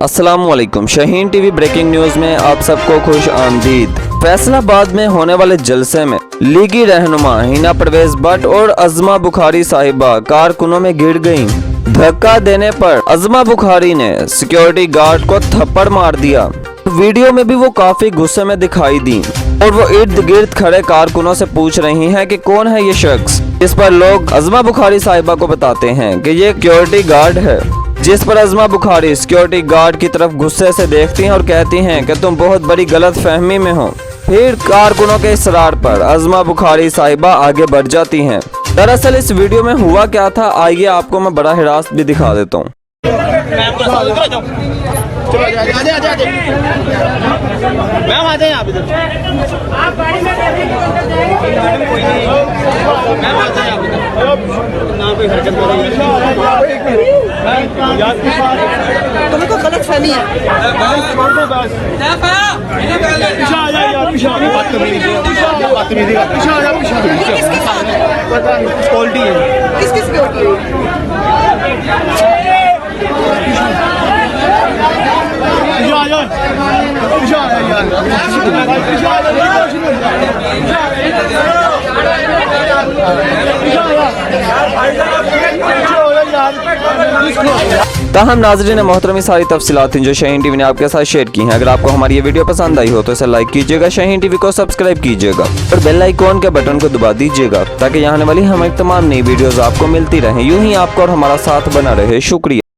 अस्सलामुअलैकुम। Shaheen TV breaking news में आप सबको खुश आमदीद। फैसलाबाद में होने वाले जलसे में लीगी रहनुमा हिना परवेज भट्ट और अज़मा बुखारी साहिबा कारकुनों में गिर गयीं। धक्का देने पर अज़मा बुखारी ने सिक्योरिटी गार्ड को थप्पड़ मार दिया। वीडियो में भी वो काफी गुस्से में दिखाई दी और वो इर्द गिर्द खड़े कारकुनों से पूछ रही हैं कि कौन है ये शख्स। इस पर लोग अज़मा बुखारी साहिबा को बताते हैं कि ये सिक्योरिटी गार्ड है, जिस पर अज़मा बुखारी सिक्योरिटी गार्ड की तरफ गुस्से से देखती हैं और कहती हैं कि तुम बहुत बड़ी गलत फहमी में हो। फिर कारकुनों के इसरार पर अज़मा बुखारी साहिबा आगे बढ़ जाती हैं। दरअसल इस वीडियो में हुआ क्या था, आइए आपको मैं बड़ा हिरासत भी दिखा देता हूँ। मैम आ जाए आप इधर। मैम आ जाए आप इधर। ना कोई हरकत हो रही है। तुमको गलत फहमी है। क्वालिटी है। किसकी सिक्योरिटी ताहम नाज़रीन मोहतरम, सारी तफसीलात थी जो शाहीन टीवी ने आपके साथ शेयर की हैं। अगर आपको हमारी ये वीडियो पसंद आई हो तो इसे लाइक कीजिएगा, शाहीन टीवी को सब्सक्राइब कीजिएगा और बेल आइकॉन के बटन को दबा दीजिएगा ताकि यहाँ आने वाली हमारी तमाम नई वीडियोस आपको मिलती रहें। यूं ही आपको और हमारा साथ बना रहे। शुक्रिया।